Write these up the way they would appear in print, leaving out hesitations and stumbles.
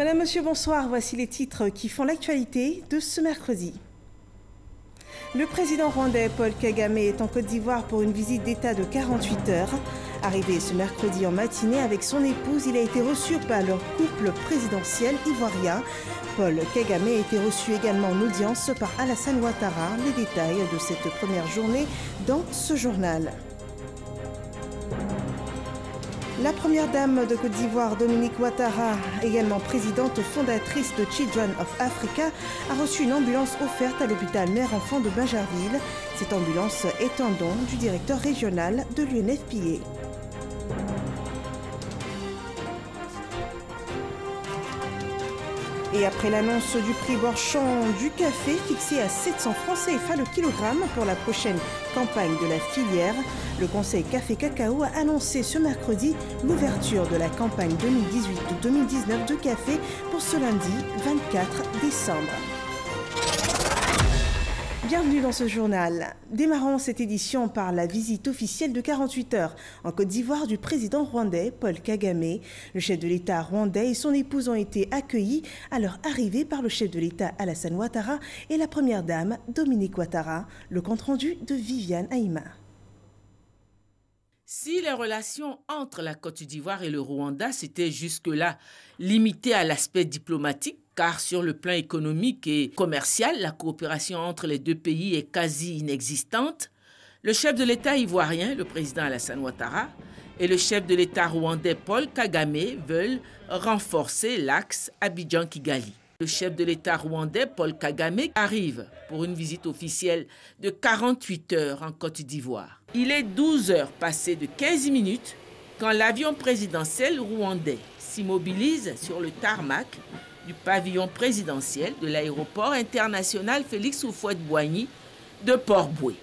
Madame, Monsieur, bonsoir. Voici les titres qui font l'actualité de ce mercredi. Le président rwandais Paul Kagame est en Côte d'Ivoire pour une visite d'État de 48 heures. Arrivé ce mercredi en matinée avec son épouse, il a été reçu par leur couple présidentiel ivoirien. Paul Kagame a été reçu également en audience par Alassane Ouattara. Les détails de cette première journée dans ce journal. La première dame de Côte d'Ivoire, Dominique Ouattara, également présidente fondatrice de Children of Africa, a reçu une ambulance offerte à l'hôpital mère-enfant de Bajarville. Cette ambulance est un don du directeur régional de l'UNFPA. Et après l'annonce du prix Borchon du café fixé à 700 francs CFA le kilogramme pour la prochaine campagne de la filière, le Conseil Café Cacao a annoncé ce mercredi l'ouverture de la campagne 2018-2019 de café pour ce lundi 24 décembre. Bienvenue dans ce journal. Démarrons cette édition par la visite officielle de 48 heures en Côte d'Ivoire du président rwandais Paul Kagame. Le chef de l'État rwandais et son épouse ont été accueillis à leur arrivée par le chef de l'État Alassane Ouattara et la première dame Dominique Ouattara. Le compte-rendu de Viviane Aïma. Si les relations entre la Côte d'Ivoire et le Rwanda s'étaient jusque-là limitées à l'aspect diplomatique, car sur le plan économique et commercial, la coopération entre les deux pays est quasi inexistante, le chef de l'État ivoirien, le président Alassane Ouattara, et le chef de l'État rwandais Paul Kagame veulent renforcer l'axe Abidjan-Kigali. Le chef de l'État rwandais Paul Kagame arrive pour une visite officielle de 48 heures en Côte d'Ivoire. Il est 12 heures passées de 15 minutes quand l'avion présidentiel rwandais s'immobilise sur le tarmac du pavillon présidentiel de l'aéroport international Félix Houphouët-Boigny de Port-Bouët.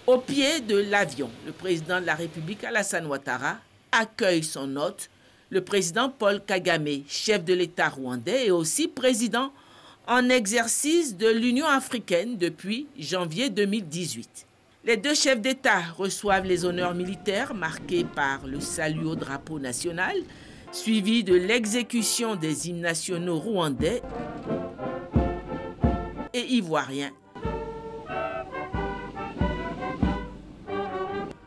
Au pied de l'avion, le président de la République Alassane Ouattara accueille son hôte, le président Paul Kagame, chef de l'État rwandais et aussi président en exercice de l'Union africaine depuis janvier 2018. Les deux chefs d'État reçoivent les honneurs militaires marqués par le salut au drapeau national, suivi de l'exécution des hymnes nationaux rwandais et ivoiriens,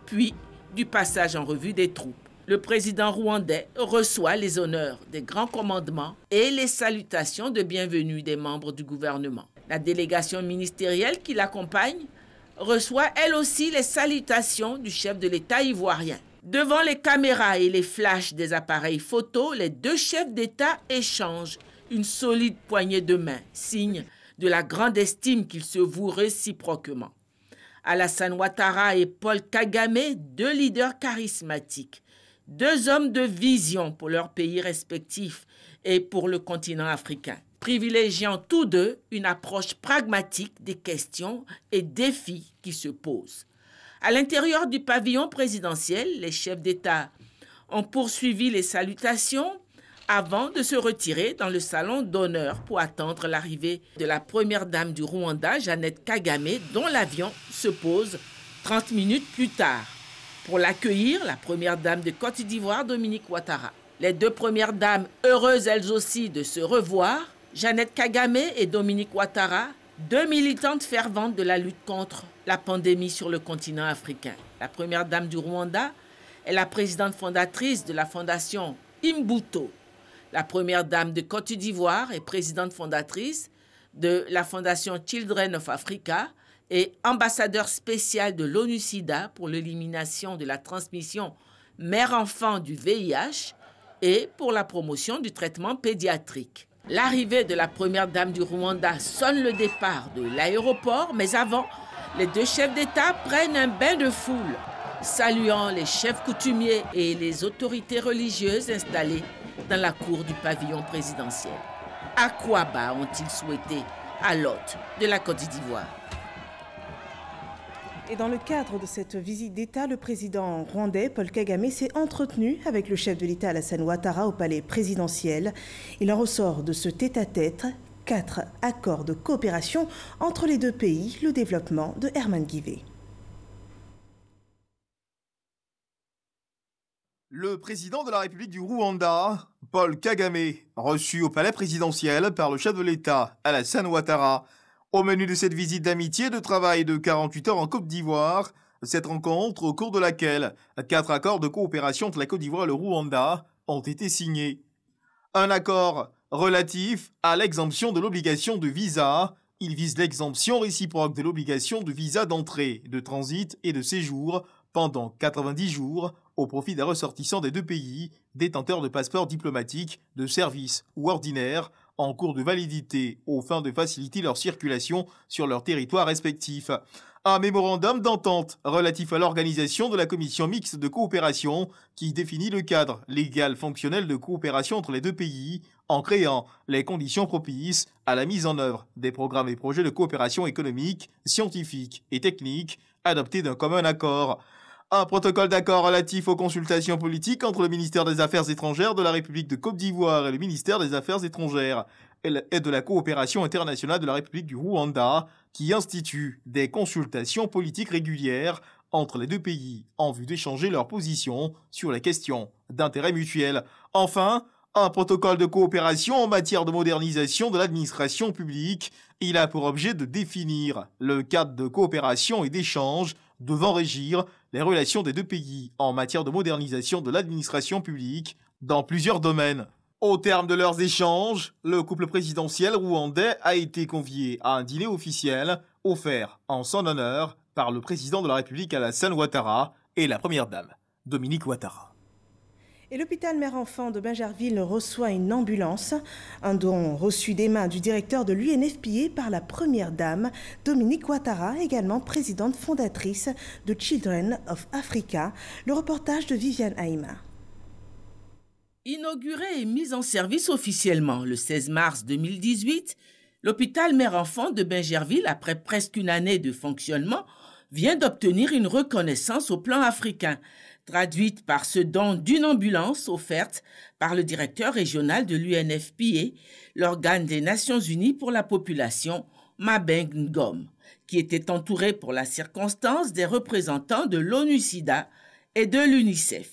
puis du passage en revue des troupes. Le président rwandais reçoit les honneurs des grands commandements et les salutations de bienvenue des membres du gouvernement. La délégation ministérielle qui l'accompagne reçoit elle aussi les salutations du chef de l'État ivoirien. Devant les caméras et les flashs des appareils photo, les deux chefs d'État échangent une solide poignée de main, signe de la grande estime qu'ils se vouent réciproquement. Alassane Ouattara et Paul Kagame, deux leaders charismatiques, deux hommes de vision pour leurs pays respectifs et pour le continent africain, privilégiant tous deux une approche pragmatique des questions et défis qui se posent. À l'intérieur du pavillon présidentiel, les chefs d'État ont poursuivi les salutations avant de se retirer dans le salon d'honneur pour attendre l'arrivée de la première dame du Rwanda, Jeannette Kagame, dont l'avion se pose 30 minutes plus tard. Pour l'accueillir, la première dame de Côte d'Ivoire, Dominique Ouattara. Les deux premières dames, heureuses elles aussi de se revoir, Jeannette Kagame et Dominique Ouattara, deux militantes ferventes de la lutte contre la pandémie sur le continent africain. La première dame du Rwanda est la présidente fondatrice de la fondation Imbuto. La première dame de Côte d'Ivoire est présidente fondatrice de la fondation Children of Africa et ambassadeur spécial de l'ONU-SIDA pour l'élimination de la transmission mère-enfant du VIH et pour la promotion du traitement pédiatrique. L'arrivée de la première dame du Rwanda sonne le départ de l'aéroport, mais avant, les deux chefs d'État prennent un bain de foule, saluant les chefs coutumiers et les autorités religieuses installées dans la cour du pavillon présidentiel. À quoi bas ont-ils souhaité à l'hôte de la Côte d'Ivoire? Et dans le cadre de cette visite d'État, le président rwandais Paul Kagame s'est entretenu avec le chef de l'État Alassane Ouattara au palais présidentiel. Il en ressort de ce tête-à-tête 4 accords de coopération entre les deux pays, le développement de Herman Guivet. Le président de la République du Rwanda, Paul Kagame, reçu au palais présidentiel par le chef de l'État, Alassane Ouattara. Au menu de cette visite d'amitié et de travail de 48 heures en Côte d'Ivoire, cette rencontre au cours de laquelle 4 accords de coopération entre la Côte d'Ivoire et le Rwanda ont été signés. Un accord relatif à l'exemption de l'obligation de visa. Il vise l'exemption réciproque de l'obligation de visa d'entrée, de transit et de séjour pendant 90 jours au profit des ressortissants des 2 pays, détenteurs de passeports diplomatiques, de service ou ordinaires, en cours de validité, aux fins de faciliter leur circulation sur leur territoire respectif. Un mémorandum d'entente relatif à l'organisation de la commission mixte de coopération qui définit le cadre légal fonctionnel de coopération entre les 2 pays en créant les conditions propices à la mise en œuvre des programmes et projets de coopération économique, scientifique et technique adoptés d'un commun accord. Un protocole d'accord relatif aux consultations politiques entre le ministère des Affaires étrangères de la République de Côte d'Ivoire et le ministère des Affaires étrangères et de la coopération internationale de la République du Rwanda qui institue des consultations politiques régulières entre les 2 pays en vue d'échanger leurs positions sur les questions d'intérêt mutuel. Enfin, un protocole de coopération en matière de modernisation de l'administration publique. Il a pour objet de définir le cadre de coopération et d'échange devant régir les relations des 2 pays en matière de modernisation de l'administration publique dans plusieurs domaines. Au terme de leurs échanges, le couple présidentiel rwandais a été convié à un dîner officiel offert en son honneur par le président de la République Alassane Ouattara et la première dame, Dominique Ouattara. Et l'hôpital mère-enfant de Bingerville reçoit une ambulance, un don reçu des mains du directeur de l'UNFPA par la première dame, Dominique Ouattara, également présidente fondatrice de Children of Africa. Le reportage de Viviane Haïma. Inauguré et mis en service officiellement le 16 mars 2018, l'hôpital mère-enfant de Bingerville, après presque une année de fonctionnement, vient d'obtenir une reconnaissance au plan africain, traduite par ce don d'une ambulance offerte par le directeur régional de l'UNFPA, l'organe des Nations Unies pour la population, Mabeng Ngom, qui était entouré pour la circonstance des représentants de l'ONU-SIDA et de l'UNICEF.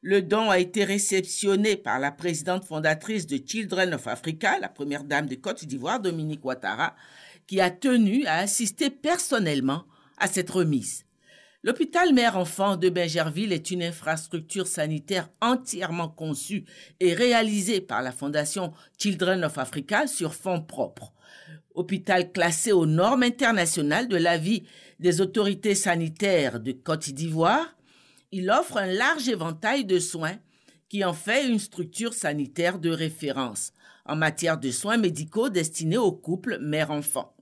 Le don a été réceptionné par la présidente fondatrice de Children of Africa, la première dame de Côte d'Ivoire, Dominique Ouattara, qui a tenu à assister personnellement à cette remise. L'hôpital mère-enfant de Bingerville est une infrastructure sanitaire entièrement conçue et réalisée par la fondation Children of Africa sur fonds propres. Hôpital classé aux normes internationales de l'avis des autorités sanitaires de Côte d'Ivoire, il offre un large éventail de soins qui en fait une structure sanitaire de référence en matière de soins médicaux destinés aux couples mère-enfant.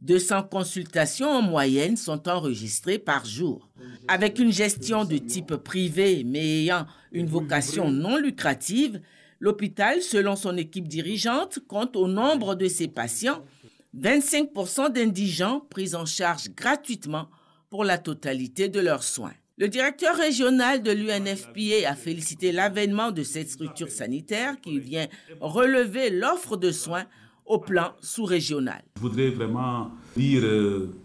200 consultations en moyenne sont enregistrées par jour. Avec une gestion de type privé mais ayant une vocation non lucrative, l'hôpital, selon son équipe dirigeante, compte au nombre de ses patients 25% d'indigents pris en charge gratuitement pour la totalité de leurs soins. Le directeur régional de l'UNFPA a félicité l'avènement de cette structure sanitaire qui vient relever l'offre de soins au plan sous-régional. Je voudrais vraiment dire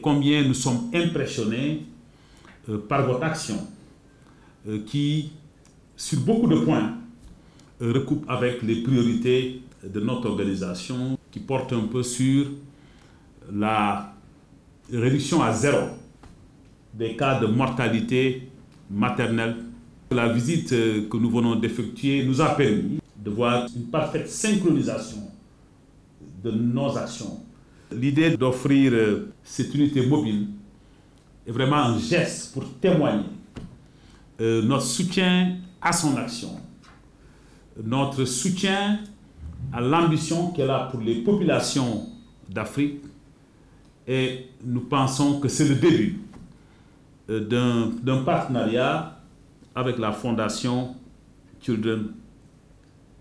combien nous sommes impressionnés par votre action qui, sur beaucoup de points, recoupe avec les priorités de notre organisation qui porte un peu sur la réduction à 0 des cas de mortalité maternelle. La visite que nous venons d'effectuer nous a permis de voir une parfaite synchronisation de nos actions. L'idée d'offrir cette unité mobile est vraiment un geste pour témoigner notre soutien à son action, notre soutien à l'ambition qu'elle a pour les populations d'Afrique, et nous pensons que c'est le début d'un partenariat avec la fondation Children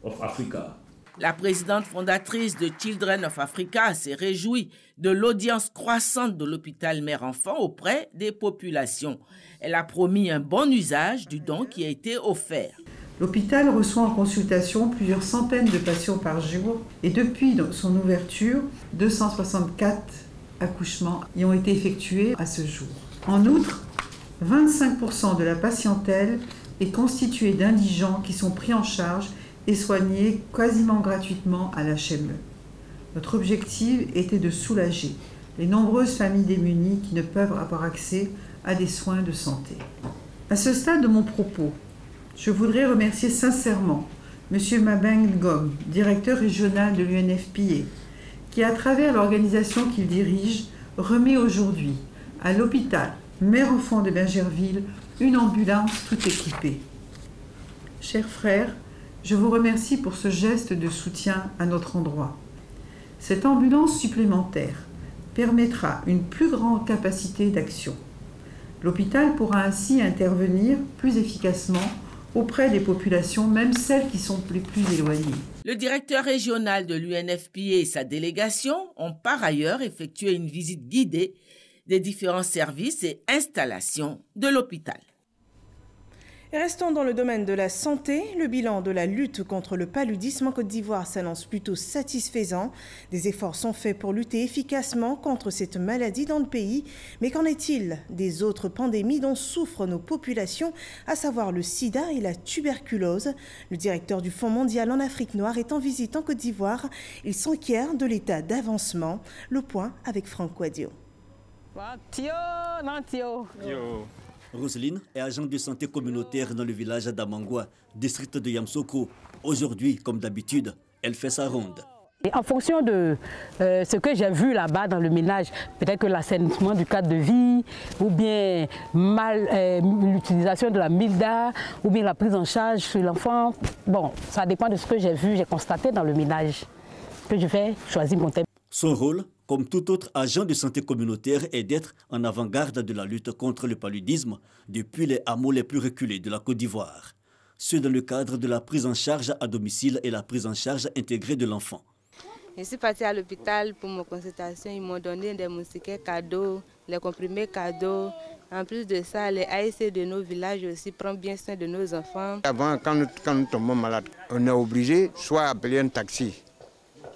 of Africa. La présidente fondatrice de Children of Africa s'est réjouie de l'audience croissante de l'hôpital mère-enfant auprès des populations. Elle a promis un bon usage du don qui a été offert. L'hôpital reçoit en consultation plusieurs centaines de patients par jour et depuis son ouverture, 264 accouchements y ont été effectués à ce jour. En outre, 25% de la patientèle est constitué d'indigents qui sont pris en charge et soignés quasiment gratuitement à l'HME. Notre objectif était de soulager les nombreuses familles démunies qui ne peuvent avoir accès à des soins de santé. À ce stade de mon propos, je voudrais remercier sincèrement M. Mabeng Ngom, directeur régional de l'UNFPA, qui, à travers l'organisation qu'il dirige, remet aujourd'hui à l'hôpital Mère-Enfant de Bergerville une ambulance tout équipée. Chers frères, je vous remercie pour ce geste de soutien à notre endroit. Cette ambulance supplémentaire permettra une plus grande capacité d'action. L'hôpital pourra ainsi intervenir plus efficacement auprès des populations, même celles qui sont les plus éloignées. Le directeur régional de l'UNFPA et sa délégation ont par ailleurs effectué une visite guidée des différents services et installations de l'hôpital. Et restons dans le domaine de la santé. Le bilan de la lutte contre le paludisme en Côte d'Ivoire s'annonce plutôt satisfaisant. Des efforts sont faits pour lutter efficacement contre cette maladie dans le pays. Mais qu'en est-il des autres pandémies dont souffrent nos populations, à savoir le sida et la tuberculose? Le directeur du Fonds mondial en Afrique noire est en visite en Côte d'Ivoire. Il s'enquiert de l'état d'avancement. Le point avec Franck Wadio. Roselyne est agente de santé communautaire dans le village d'Amangwa, district de Yamsoko. Aujourd'hui, comme d'habitude, elle fait sa ronde. Et en fonction de ce que j'ai vu là-bas dans le ménage, peut-être que l'assainissement du cadre de vie, ou bien l'utilisation de la milda, ou bien la prise en charge sur l'enfant, bon, ça dépend de ce que j'ai vu, j'ai constaté dans le ménage, que je vais choisir mon thème. Son rôle, comme tout autre agent de santé communautaire, est d'être en avant-garde de la lutte contre le paludisme depuis les hameaux les plus reculés de la Côte d'Ivoire. Ce dans le cadre de la prise en charge à domicile et la prise en charge intégrée de l'enfant. Je suis partie à l'hôpital pour ma consultation. Ils m'ont donné des moustiquaires cadeaux, les comprimés cadeaux. En plus de ça, les AIC de nos villages aussi prennent bien soin de nos enfants. Avant, quand nous tombons malades, on est obligé soit appeler un taxi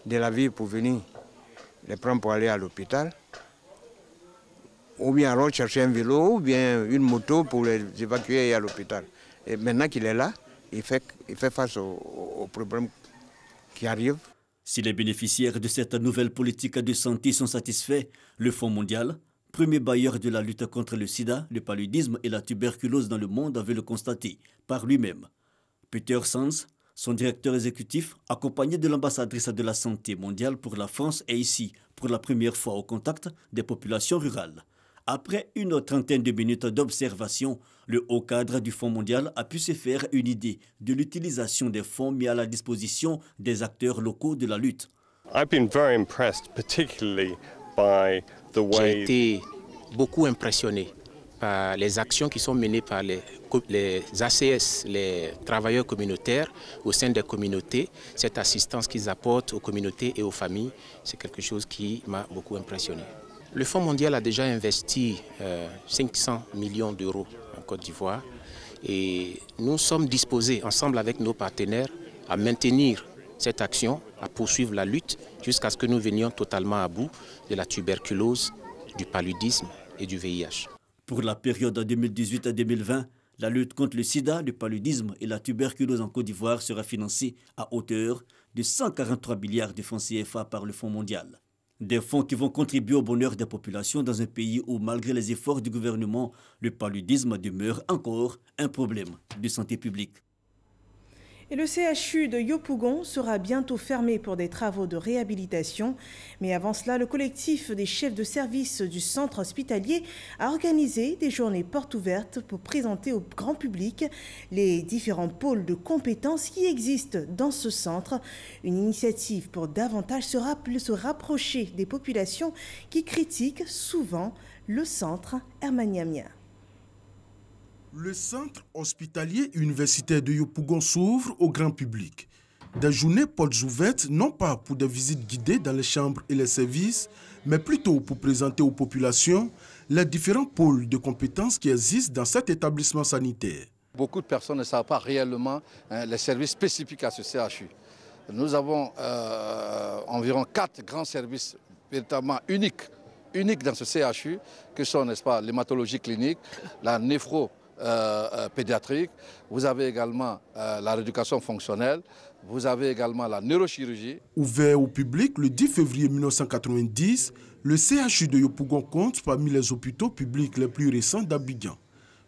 de la ville pour venir les prendre pour aller à l'hôpital, ou bien alors chercher un vélo, ou bien une moto pour les évacuer à l'hôpital. Et maintenant qu'il est là, il fait face aux problèmes qui arrivent. Si les bénéficiaires de cette nouvelle politique de santé sont satisfaits, le Fonds mondial, premier bailleur de la lutte contre le sida, le paludisme et la tuberculose dans le monde, veut le constater par lui-même. Peter Sands, son directeur exécutif, accompagné de l'ambassadrice de la santé mondiale pour la France, est ici pour la première fois au contact des populations rurales. Après une trentaine de minutes d'observation, le haut cadre du Fonds mondial a pu se faire une idée de l'utilisation des fonds mis à la disposition des acteurs locaux de la lutte. J'ai été beaucoup impressionné par les actions qui sont menées par les ACS, les travailleurs communautaires au sein des communautés. Cette assistance qu'ils apportent aux communautés et aux familles, c'est quelque chose qui m'a beaucoup impressionné. Le Fonds mondial a déjà investi 500 millions d'euros en Côte d'Ivoire et nous sommes disposés, ensemble avec nos partenaires, à maintenir cette action, à poursuivre la lutte jusqu'à ce que nous venions totalement à bout de la tuberculose, du paludisme et du VIH. Pour la période 2018 à 2020, la lutte contre le sida, le paludisme et la tuberculose en Côte d'Ivoire sera financée à hauteur de 143 milliards de francs CFA par le Fonds mondial. Des fonds qui vont contribuer au bonheur des populations dans un pays où, malgré les efforts du gouvernement, le paludisme demeure encore un problème de santé publique. Et le CHU de Yopougon sera bientôt fermé pour des travaux de réhabilitation. Mais avant cela, le collectif des chefs de service du centre hospitalier a organisé des journées portes ouvertes pour présenter au grand public les différents pôles de compétences qui existent dans ce centre. Une initiative pour davantage se rapprocher des populations qui critiquent souvent le centre Hermaniamia. Le centre hospitalier universitaire de Yopougon s'ouvre au grand public. Des journées portes ouvertes, non pas pour des visites guidées dans les chambres et les services, mais plutôt pour présenter aux populations les différents pôles de compétences qui existent dans cet établissement sanitaire. Beaucoup de personnes ne savent pas réellement les services spécifiques à ce CHU. Nous avons environ 4 grands services véritablement uniques dans ce CHU, que sont, n'est-ce pas, l'hématologie clinique, la pédiatrique, vous avez également la rééducation fonctionnelle, vous avez également la neurochirurgie. Ouvert au public le 10 février 1990, le CHU de Yopougon compte parmi les hôpitaux publics les plus récents d'Abidjan.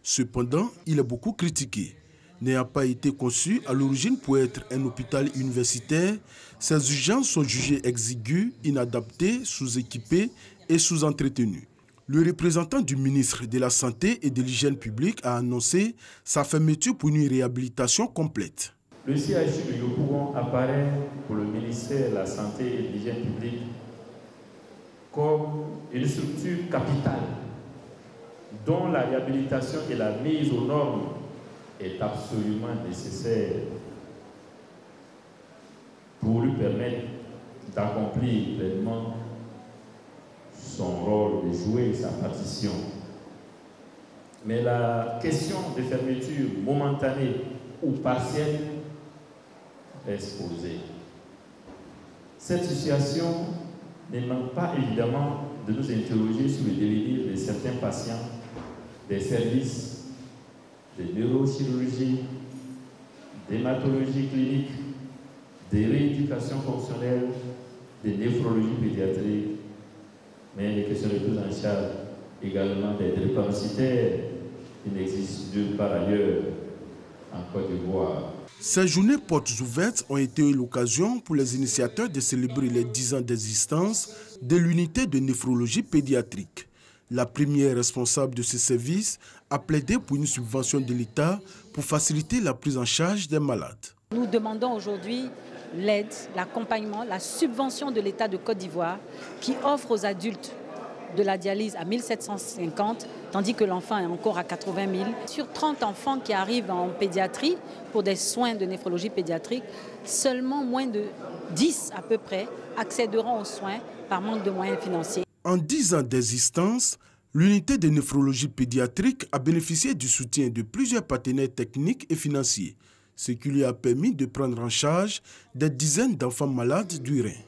Cependant, il est beaucoup critiqué. N'ayant pas été conçu à l'origine pour être un hôpital universitaire, ses urgences sont jugées exiguës, inadaptées, sous-équipées et sous-entretenues. Le représentant du ministre de la Santé et de l'Hygiène publique a annoncé sa fermeture pour une réhabilitation complète. Le CHU de Yopougon apparaît pour le ministère de la Santé et de l'Hygiène publique comme une structure capitale dont la réhabilitation et la mise aux normes est absolument nécessaire pour lui permettre d'accomplir pleinement son rôle de jouer sa partition. Mais la question de fermeture momentanée ou partielle est posée. Cette situation ne manque pas évidemment de nous interroger sur le devenir de certains patients des services de neurochirurgie, d'hématologie clinique, de rééducation fonctionnelle, de néphrologie pédiatrique, mais les questions de prise en charge également des drépanocytaires qui n'existent nulle part ailleurs en Côte d'Ivoire. Ces journées portes ouvertes ont été l'occasion pour les initiateurs de célébrer les 10 ans d'existence de l'unité de néphrologie pédiatrique. La première responsable de ce service a plaidé pour une subvention de l'État pour faciliter la prise en charge des malades. Nous demandons aujourd'hui l'aide, l'accompagnement, la subvention de l'État de Côte d'Ivoire qui offre aux adultes de la dialyse à 1750, tandis que l'enfant est encore à 80 000. Sur 30 enfants qui arrivent en pédiatrie pour des soins de néphrologie pédiatrique, seulement moins de 10 à peu près accéderont aux soins par manque de moyens financiers. En 10 ans d'existence, l'unité de néphrologie pédiatrique a bénéficié du soutien de plusieurs partenaires techniques et financiers, ce qui lui a permis de prendre en charge des dizaines d'enfants malades du rein.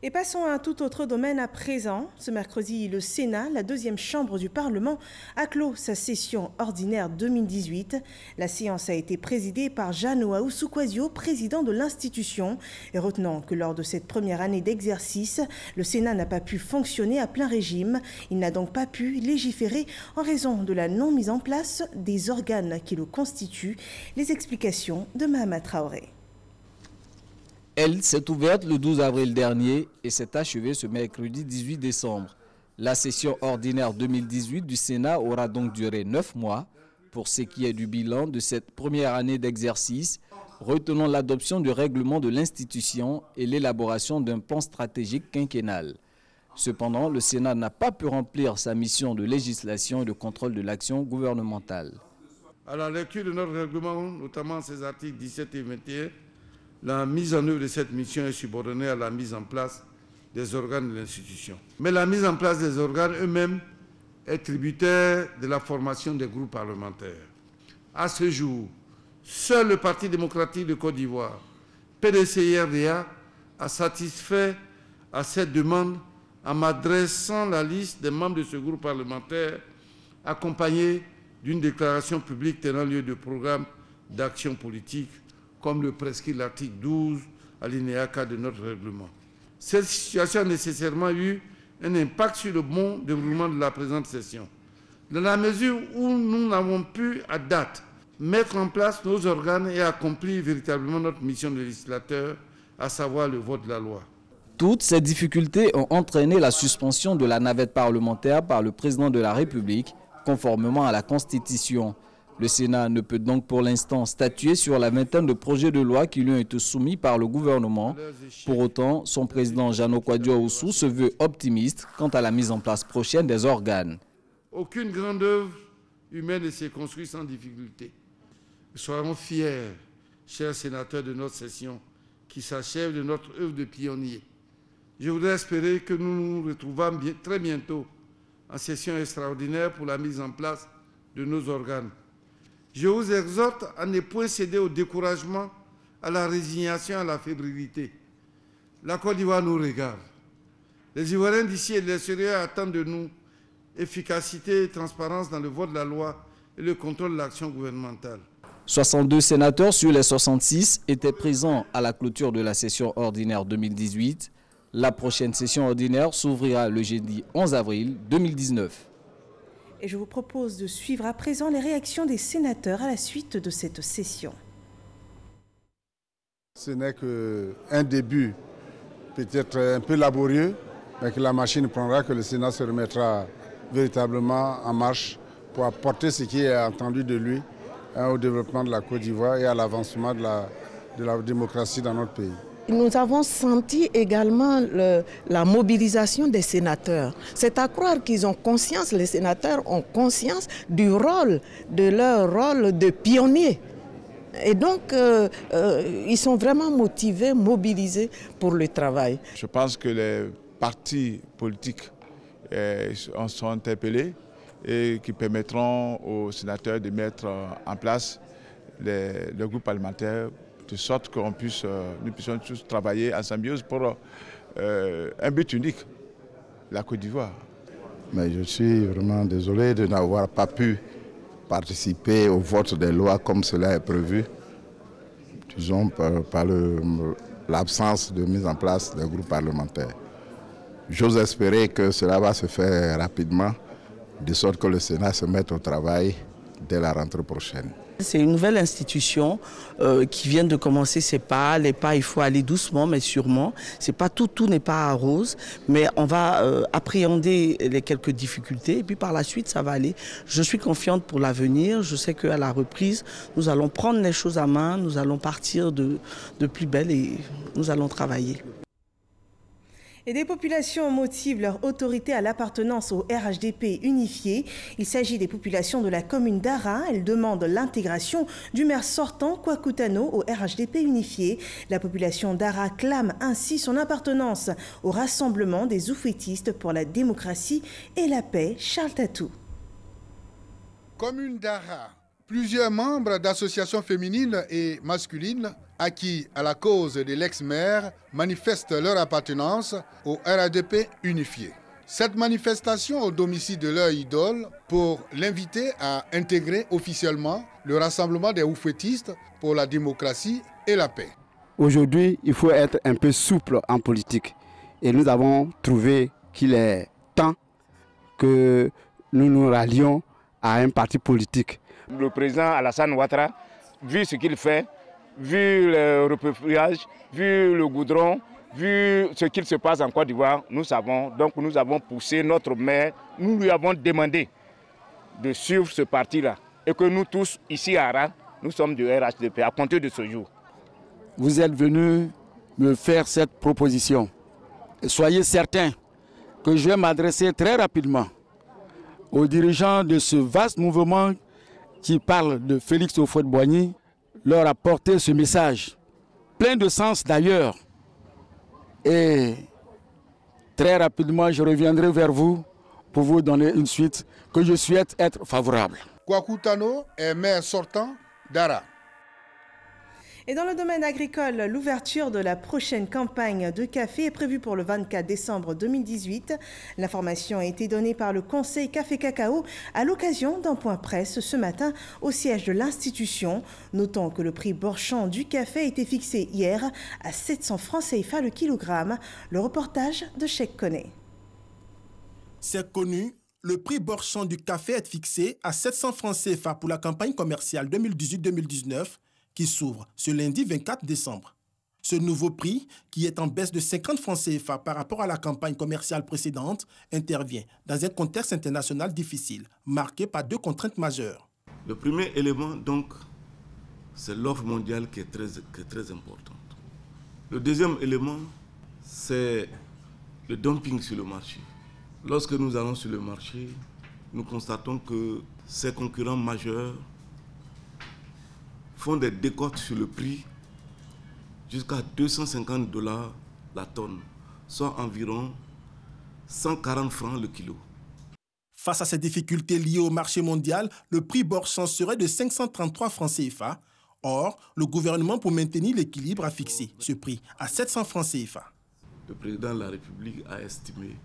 Et passons à un tout autre domaine à présent. Ce mercredi, le Sénat, la deuxième chambre du Parlement, a clos sa session ordinaire 2018. La séance a été présidée par Jean-Noah Oussoukwasio, président de l'institution. Et retenant que lors de cette première année d'exercice, le Sénat n'a pas pu fonctionner à plein régime. Il n'a donc pas pu légiférer en raison de la non mise en place des organes qui le constituent. Les explications de Mahama Traoré. Elle s'est ouverte le 12 avril dernier et s'est achevée ce mercredi 18 décembre. La session ordinaire 2018 du Sénat aura donc duré 9 mois. Pour ce qui est du bilan de cette première année d'exercice, retenons l'adoption du règlement de l'institution et l'élaboration d'un plan stratégique quinquennal. Cependant, le Sénat n'a pas pu remplir sa mission de législation et de contrôle de l'action gouvernementale. À la lecture de notre règlement, notamment ses articles 17 et 21, la mise en œuvre de cette mission est subordonnée à la mise en place des organes de l'institution. Mais la mise en place des organes eux-mêmes est tributaire de la formation des groupes parlementaires. À ce jour, seul le Parti démocratique de Côte d'Ivoire, PDC-IRDA, a satisfait à cette demande en m'adressant la liste des membres de ce groupe parlementaire accompagnée d'une déclaration publique tenant lieu de programme d'action politique comme le prescrit l'article 12, alinéa 4 de notre règlement. Cette situation a nécessairement eu un impact sur le bon déroulement de la présente session. Dans la mesure où nous n'avons pu, à date, mettre en place nos organes et accomplir véritablement notre mission de législateur, à savoir le vote de la loi. Toutes ces difficultés ont entraîné la suspension de la navette parlementaire par le président de la République, conformément à la Constitution. Le Sénat ne peut donc pour l'instant statuer sur la vingtaine de projets de loi qui lui ont été soumis par le gouvernement. Pour autant, son président Jean-Noah Oussoukwasio se veut optimiste quant à la mise en place prochaine des organes. Aucune grande œuvre humaine ne s'est construite sans difficulté. Soyons fiers, chers sénateurs de notre session, qui s'achève de notre œuvre de pionnier. Je voudrais espérer que nous nous retrouvons très bientôt en session extraordinaire pour la mise en place de nos organes. Je vous exhorte à ne point céder au découragement, à la résignation, à la fébrilité. La Côte d'Ivoire nous regarde. Les Ivoiriens d'ici et de l'extérieur attendent de nous efficacité et transparence dans le vote de la loi et le contrôle de l'action gouvernementale. 62 sénateurs sur les 66 étaient présents à la clôture de la session ordinaire 2018. La prochaine session ordinaire s'ouvrira le jeudi 11 avril 2019. Et je vous propose de suivre à présent les réactions des sénateurs à la suite de cette session. Ce n'est qu'un début, peut-être un peu laborieux, mais que la machine prendra, que le Sénat se remettra véritablement en marche pour apporter ce qui est attendu de lui au développement de la Côte d'Ivoire et à l'avancement de la démocratie dans notre pays. Nous avons senti également la mobilisation des sénateurs. C'est à croire qu'ils ont conscience, les sénateurs ont conscience du rôle, de leur rôle de pionnier. Et donc, ils sont vraiment motivés, mobilisés pour le travail. Je pense que les partis politiques sont interpellés et qui permettront aux sénateurs de mettre en place le groupe parlementaire de sorte que nous puissions tous travailler en symbiose pour un but unique, la Côte d'Ivoire. Mais je suis vraiment désolé de n'avoir pas pu participer au vote des lois comme cela est prévu, disons par l'absence de mise en place des groupes parlementaires. J'ose espérer que cela va se faire rapidement, de sorte que le Sénat se mette au travail dès la rentrée prochaine. C'est une nouvelle institution qui vient de commencer ses pas. Les pas, il faut aller doucement, mais sûrement. C'est pas tout n'est pas rose, mais on va appréhender les quelques difficultés et puis par la suite, ça va aller. Je suis confiante pour l'avenir. Je sais qu'à la reprise, nous allons prendre les choses à main, nous allons partir de plus belle et nous allons travailler. Et des populations motivent leur autorité à l'appartenance au RHDP unifié. Il s'agit des populations de la commune d'Ara. Elles demandent l'intégration du maire sortant, Kwaku Tano, au RHDP unifié. La population d'Ara clame ainsi son appartenance au rassemblement des oufouettistes pour la démocratie et la paix. Charles Tatou. Commune d'Ara. Plusieurs membres d'associations féminines et masculines acquis à la cause de l'ex-maire manifestent leur appartenance au RHDP unifié. Cette manifestation au domicile de leur idole pour l'inviter à intégrer officiellement le rassemblement des oufouettistes pour la démocratie et la paix. Aujourd'hui, il faut être un peu souple en politique. Et nous avons trouvé qu'il est temps que nous nous rallions à un parti politique. Le président Alassane Ouattara, vu ce qu'il fait, vu le repeuplage, vu le goudron, vu ce qu'il se passe en Côte d'Ivoire, nous savons, donc nous avons poussé notre maire, nous lui avons demandé de suivre ce parti-là. Et que nous tous, ici à Ara, nous sommes du RHDP à compter de ce jour. Vous êtes venus me faire cette proposition. Et soyez certains que je vais m'adresser très rapidement aux dirigeants de ce vaste mouvement qui parle de Félix Houphouët-Boigny, leur apporter ce message, plein de sens d'ailleurs. Et très rapidement, je reviendrai vers vous pour vous donner une suite que je souhaite être favorable. Kwaku Tano est maire sortant d'Ara. Et dans le domaine agricole, l'ouverture de la prochaine campagne de café est prévue pour le 24 décembre 2018. L'information a été donnée par le Conseil Café Cacao à l'occasion d'un point presse ce matin au siège de l'institution. Notons que le prix Borchamp du café a été fixé hier à 700 francs CFA le kilogramme. Le reportage de Cheikh Koné. C'est connu, le prix Borchamp du café est fixé à 700 francs CFA pour la campagne commerciale 2018-2019. Qui s'ouvre ce lundi 24 décembre. Ce nouveau prix, qui est en baisse de 50 francs CFA par rapport à la campagne commerciale précédente, intervient dans un contexte international difficile, marqué par deux contraintes majeures. Le premier élément, donc, c'est l'offre mondiale qui est très importante. Le deuxième élément, c'est le dumping sur le marché. Lorsque nous allons sur le marché, nous constatons que ces concurrents majeurs font des décotes sur le prix jusqu'à 250 $ la tonne, soit environ 140 francs le kilo. Face à ces difficultés liées au marché mondial, le prix Borchamp serait de 533 francs CFA. Or, le gouvernement, pour maintenir l'équilibre, a fixé ce prix à 700 francs CFA. Le président de la République a estimé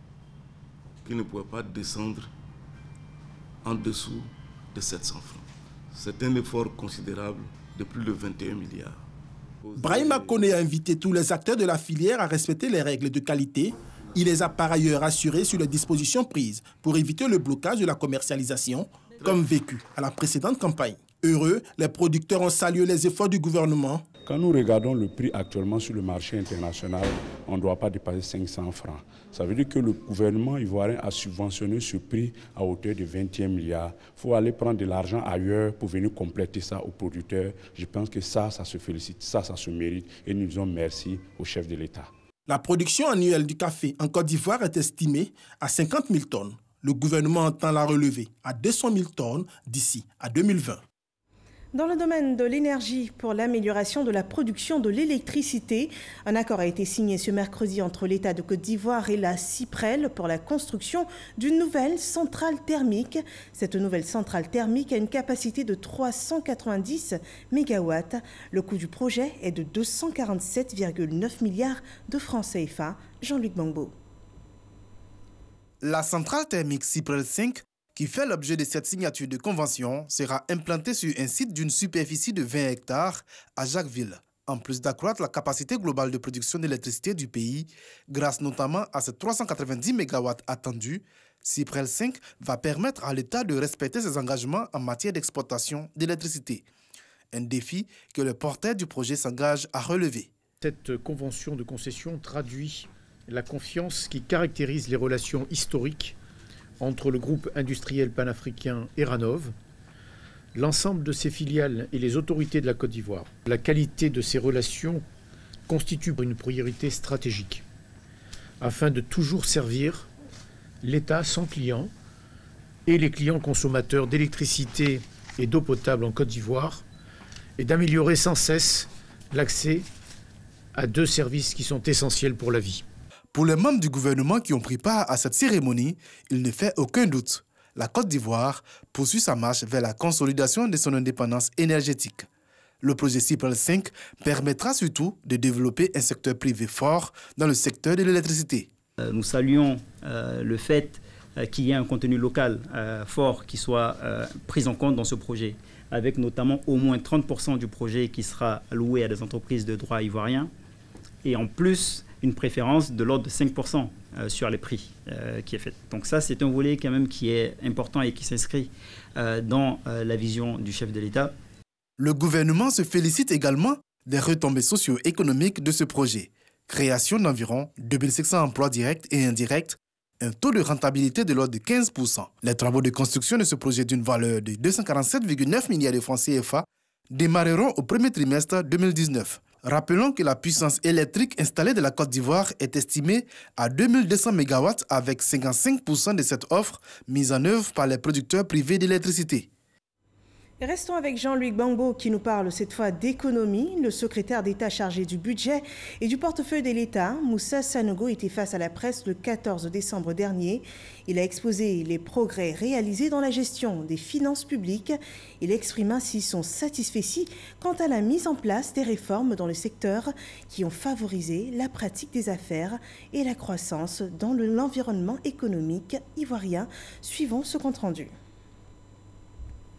qu'il ne pouvait pas descendre en dessous de 700 francs. C'est un effort considérable de plus de 21 milliards. Brahima Koné a invité tous les acteurs de la filière à respecter les règles de qualité. Il les a par ailleurs assurés sur les dispositions prises pour éviter le blocage de la commercialisation, comme vécu à la précédente campagne. Heureux, les producteurs ont salué les efforts du gouvernement. Quand nous regardons le prix actuellement sur le marché international, on ne doit pas dépasser 500 francs. Ça veut dire que le gouvernement ivoirien a subventionné ce prix à hauteur de 21 milliards. Il faut aller prendre de l'argent ailleurs pour venir compléter ça aux producteurs. Je pense que ça se félicite, ça se mérite. Et nous disons merci au chef de l'État. La production annuelle du café en Côte d'Ivoire est estimée à 50 000 tonnes. Le gouvernement entend la relever à 200 000 tonnes d'ici à 2020. Dans le domaine de l'énergie, pour l'amélioration de la production de l'électricité, un accord a été signé ce mercredi entre l'État de Côte d'Ivoire et la CIPREL pour la construction d'une nouvelle centrale thermique. Cette nouvelle centrale thermique a une capacité de 390 MW. Le coût du projet est de 247,9 milliards de francs CFA. Jean-Luc Bangbo. La centrale thermique CIPREL 5, qui fait l'objet de cette signature de convention, sera implantée sur un site d'une superficie de 20 hectares à Jacquesville, en plus d'accroître la capacité globale de production d'électricité du pays, grâce notamment à ces 390 MW attendus. CIPREL 5 va permettre à l'État de respecter ses engagements en matière d'exportation d'électricité. Un défi que le porteur du projet s'engage à relever. Cette convention de concession traduit la confiance qui caractérise les relations historiques entre le groupe industriel panafricain Eranov, l'ensemble de ses filiales et les autorités de la Côte d'Ivoire. La qualité de ces relations constitue une priorité stratégique, afin de toujours servir l'État, son client, et les clients consommateurs d'électricité et d'eau potable en Côte d'Ivoire, et d'améliorer sans cesse l'accès à deux services qui sont essentiels pour la vie. Pour les membres du gouvernement qui ont pris part à cette cérémonie, il ne fait aucun doute. La Côte d'Ivoire poursuit sa marche vers la consolidation de son indépendance énergétique. Le projet CIPREL 5 permettra surtout de développer un secteur privé fort dans le secteur de l'électricité. Nous saluons le fait qu'il y ait un contenu local fort qui soit pris en compte dans ce projet, avec notamment au moins 30% du projet qui sera alloué à des entreprises de droit ivoirien, et en plus une préférence de l'ordre de 5% sur les prix qui est faite. Donc ça, c'est un volet quand même qui est important et qui s'inscrit dans la vision du chef de l'État. Le gouvernement se félicite également des retombées socio-économiques de ce projet. Création d'environ 2500 emplois directs et indirects, un taux de rentabilité de l'ordre de 15%. Les travaux de construction de ce projet d'une valeur de 247,9 milliards de francs CFA démarreront au premier trimestre 2019. Rappelons que la puissance électrique installée de la Côte d'Ivoire est estimée à 2200 MW avec 55% de cette offre mise en œuvre par les producteurs privés d'électricité. Restons avec Jean-Luc Bangbo qui nous parle cette fois d'économie. Le secrétaire d'État chargé du budget et du portefeuille de l'État, Moussa Sanogo, était face à la presse le 14 décembre dernier. Il a exposé les progrès réalisés dans la gestion des finances publiques. Il exprime ainsi son satisfecit quant à la mise en place des réformes dans le secteur qui ont favorisé la pratique des affaires et la croissance dans l'environnement économique ivoirien. Suivons ce compte-rendu.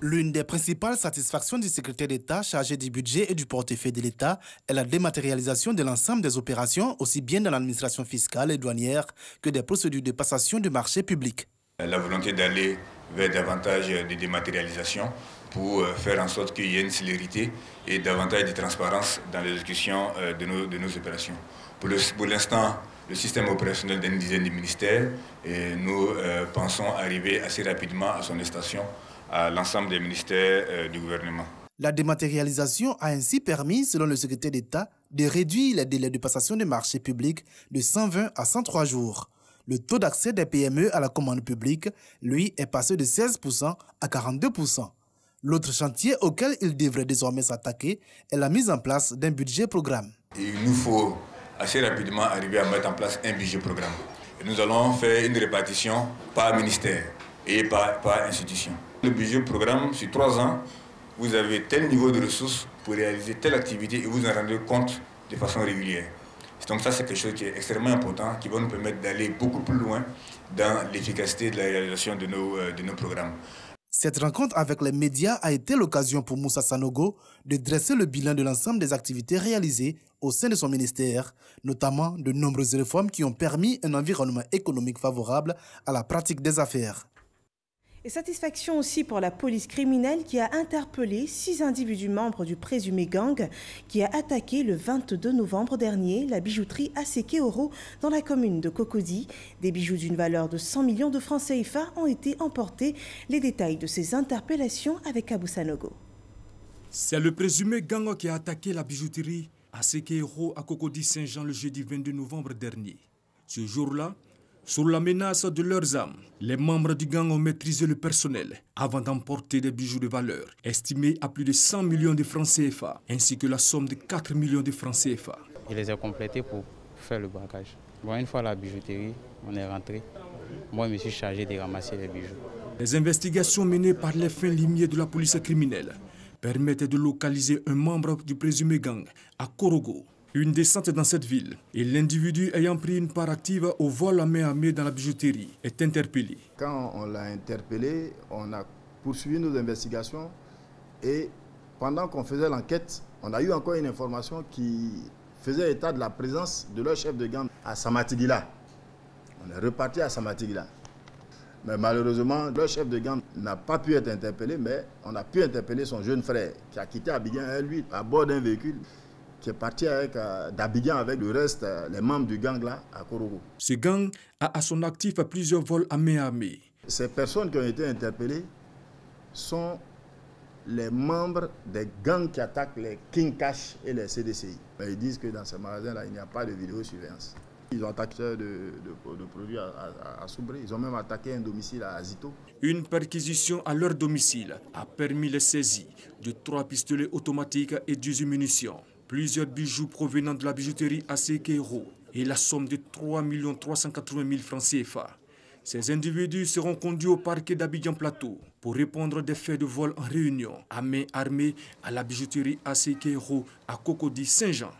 L'une des principales satisfactions du secrétaire d'État chargé du budget et du portefeuille de l'État est la dématérialisation de l'ensemble des opérations, aussi bien dans l'administration fiscale et douanière que des procédures de passation de marchés publics. La volonté d'aller vers davantage de dématérialisation pour faire en sorte qu'il y ait une célérité et davantage de transparence dans l'exécution de nos opérations. Pour l'instant, le système opérationnel d'une dizaine de ministères et nous pensons arriver assez rapidement à son extension à l'ensemble des ministères du gouvernement. La dématérialisation a ainsi permis, selon le secrétaire d'État, de réduire les délais de passation des marchés publics de 120 à 103 jours. Le taux d'accès des PME à la commande publique, lui, est passé de 16% à 42%. L'autre chantier auquel il devrait désormais s'attaquer est la mise en place d'un budget programme. Il nous faut assez rapidement arriver à mettre en place un budget programme. Et nous allons faire une répartition par ministère et par institution. Le budget programme, sur 3 ans, vous avez tel niveau de ressources pour réaliser telle activité et vous en rendez compte de façon régulière. Donc ça, c'est quelque chose qui est extrêmement important, qui va nous permettre d'aller beaucoup plus loin dans l'efficacité de la réalisation de nos programmes. Cette rencontre avec les médias a été l'occasion pour Moussa Sanogo de dresser le bilan de l'ensemble des activités réalisées au sein de son ministère, notamment de nombreuses réformes qui ont permis un environnement économique favorable à la pratique des affaires. Et satisfaction aussi pour la police criminelle qui a interpellé 6 individus membres du présumé gang qui a attaqué le 22 novembre dernier la bijouterie Aseke Oro dans la commune de Cocody. Des bijoux d'une valeur de 100 millions de francs CFA ont été emportés. Les détails de ces interpellations avec Abou Sanogo. C'est le présumé gang qui a attaqué la bijouterie Aseke Oro à Cocody Saint-Jean le jeudi 22 novembre dernier. Ce jour-là, sous la menace de leurs armes, les membres du gang ont maîtrisé le personnel avant d'emporter des bijoux de valeur estimés à plus de 100 millions de francs CFA ainsi que la somme de 4 millions de francs CFA. Je les ai complétés pour faire le braquage. Bon, une fois à la bijouterie, on est rentré. Moi, je me suis chargé de ramasser les bijoux. Les investigations menées par les fins limiers de la police criminelle permettent de localiser un membre du présumé gang à Korogo. Une descente dans cette ville et l'individu ayant pris une part active au vol à main dans la bijouterie est interpellé. Quand on l'a interpellé, on a poursuivi nos investigations et pendant qu'on faisait l'enquête, on a eu encore une information qui faisait état de la présence de leur chef de gang à Samatigila. On est reparti à Samatigila. Mais malheureusement, leur chef de gang n'a pas pu être interpellé, mais on a pu interpeller son jeune frère qui a quitté Abidjan, lui, à bord d'un véhicule, qui est parti d'Abidjan avec le reste, les membres du gang là, à Korogo. Ce gang a à son actif plusieurs vols à main. Ces personnes qui ont été interpellées sont les membres des gangs qui attaquent les King Cash et les CDCI. Mais ils disent que dans ces magasins-là, il n'y a pas de vidéosurveillance. Ils ont attaqué de produits à Soubré. Ils ont même attaqué un domicile à Azito. Une perquisition à leur domicile a permis les saisies de 3 pistolets automatiques et 18 munitions. Plusieurs bijoux provenant de la bijouterie Aseke Oro et la somme de 3 380 000 francs CFA. Ces individus seront conduits au parquet d'Abidjan Plateau pour répondre des faits de vol en réunion à main armée à la bijouterie Aseke Oro à Cocody Saint-Jean.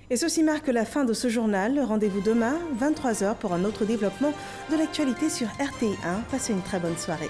Et ceci marque la fin de ce journal. Rendez-vous demain, 23h, pour un autre développement de l'actualité sur RTI1. Passez une très bonne soirée.